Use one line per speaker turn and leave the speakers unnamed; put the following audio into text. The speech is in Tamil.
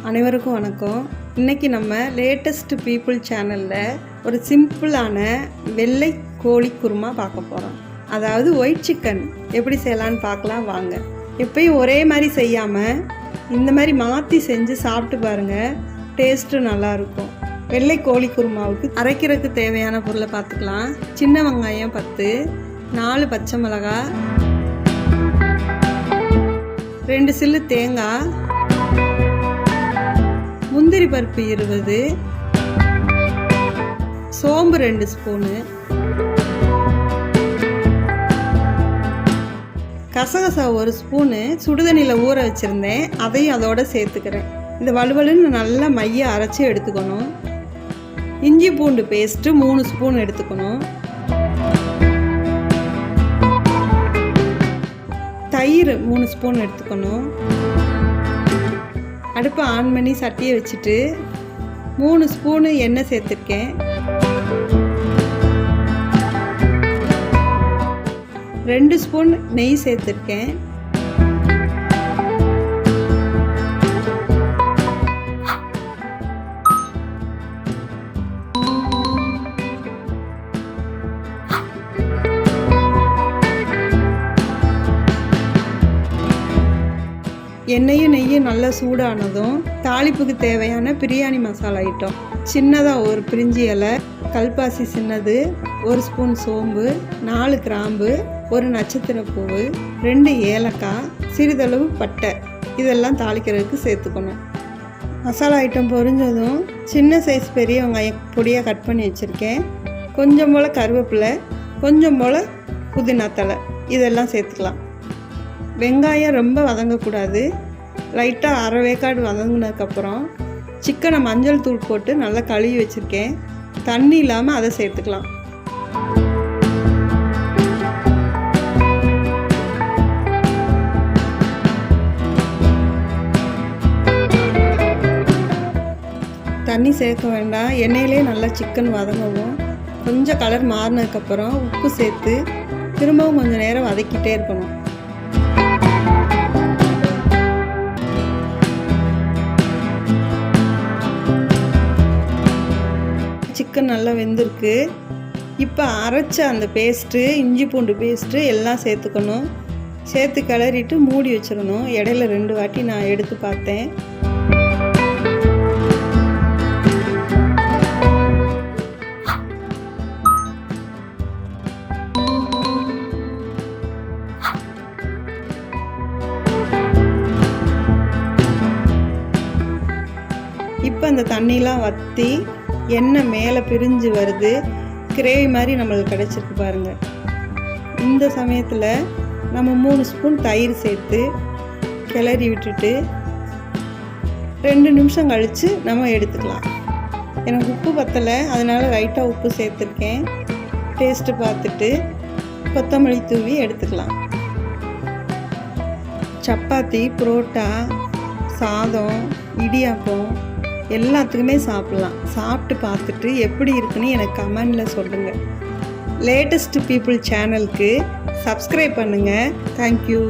அனைவருக்கும் வணக்கம். இன்றைக்கி நம்ம லேட்டஸ்ட் பீப்புள் சேனலில் ஒரு சிம்பிளான வெள்ளை கோழி குருமா பார்க்க போகிறோம். அதாவது ஒயிட் சிக்கன் எப்படி செய்யலான்னு பார்க்கலாம் வாங்க. எப்பயும் ஒரே மாதிரி செய்யாமல் இந்த மாதிரி மாற்றி செஞ்சு சாப்பிட்டு பாருங்கள், டேஸ்ட்டு நல்லாயிருக்கும். வெள்ளை கோழி குருமாவுக்கு அரைக்கிறதுக்கு தேவையான பொருளை பார்த்துக்கலாம். சின்ன வெங்காயம் 10, 4 பச்சை மிளகாய், 2 சில்லு தேங்காய், முந்திரி பருப்பு 20, சோம்பு 2 ஸ்பூனு, கசகசா 1 ஸ்பூனு சுடுதண்ணியில் ஊற வச்சுருந்தேன், அதையும் அதோடு சேர்த்துக்கிறேன். இந்த வலுவலுன்னு நல்லா மைய அரைச்சி எடுத்துக்கணும். இஞ்சி பூண்டு பேஸ்ட்டு 3 ஸ்பூன் எடுத்துக்கணும். தயிர் 3 ஸ்பூன் எடுத்துக்கணும். அடுப்பை ஆன் பண்ணி சட்டியை வச்சுட்டு 3 ஸ்பூனு எண்ணெய் சேர்த்துருக்கேன். 2 ஸ்பூன் நெய் சேர்த்துருக்கேன். எண்ணெயும் நெய்யும் நல்லா சூடானதும் தாளிப்புக்கு தேவையான பிரியாணி மசாலா ஐட்டம். சின்னதாக ஒரு பிரிஞ்சி இலை, கல்பாசி சின்னது, 1 ஸ்பூன் சோம்பு, 4 கிராம்பு, 1 நட்சத்திர பூவு, 2 ஏலக்காய், சிறிதளவு பட்டை, இதெல்லாம் தாளிக்கிறதுக்கு சேர்த்துக்கணும். மசாலா ஐட்டம் பொரிஞ்சதும் சின்ன சைஸ் பெரிய வெங்காயம் பொடியாக கட் பண்ணி வச்சுருக்கேன். கொஞ்சம் போல் கருவேப்பிலை, கொஞ்சம் போல் புதினா தழை, இதெல்லாம் சேர்த்துக்கலாம். வெங்காயம் ரொம்ப வதங்கக்கூடாது. லைட்டாக அரை வேக்காடு வதங்கினதுக்கப்புறம் சிக்கனை மஞ்சள் தூள் போட்டு நல்லா கழுவி வச்சுருக்கேன். தண்ணி இல்லாமல் அதை சேர்த்துக்கலாம். தண்ணி சேர்க்க வேண்டாம், எண்ணெயிலே நல்லா சிக்கன் வதங்கவும். கொஞ்சம் கலர் மாறினதுக்கப்புறம் உப்பு சேர்த்து திரும்பவும் கொஞ்சம் நேரம் வதக்கிட்டே இருக்கணும். சிக்கன் நல்லா வெந்திருக்கு. இப்போ அரைச்ச அந்த பேஸ்ட்டு, இஞ்சி பூண்டு பேஸ்ட்டு எல்லாம் சேர்த்துக்கணும். சேர்த்து கிளறிட்டு மூடி வச்சிடணும். இடையில 2 வாட்டி நான் எடுத்து பார்த்தேன். இப்போ அந்த தண்ணிலாம் வற்றி எண்ணெய் மேலே பிரிஞ்சு வருது. கிரேவி மாதிரி நம்மளுக்கு கிடச்சிருக்கு பாருங்கள். இந்த சமயத்தில் நம்ம 3 ஸ்பூன் தயிர் சேர்த்து கிளறி விட்டுட்டு 2 நிமிஷம் கழித்து நம்ம எடுத்துக்கலாம். எனக்கு உப்பு பத்தலை, அதனால் லைட்டாக உப்பு சேர்த்துருக்கேன். டேஸ்ட்டு பார்த்துட்டு கொத்தமல்லி தூவி எடுத்துக்கலாம். சப்பாத்தி, புரோட்டா, சாதம், இடியாப்பம் எல்லாத்துக்குமே சாப்பிட்லாம். சாப்பிட்டு பார்த்துட்டு எப்படி இருக்குன்னு எனக்கு கமெண்டில் சொல்லுங்கள். லேட்டஸ்ட் பீப்புள் சேனலுக்கு சப்ஸ்கிரைப் பண்ணுங்கள். தேங்க்யூ.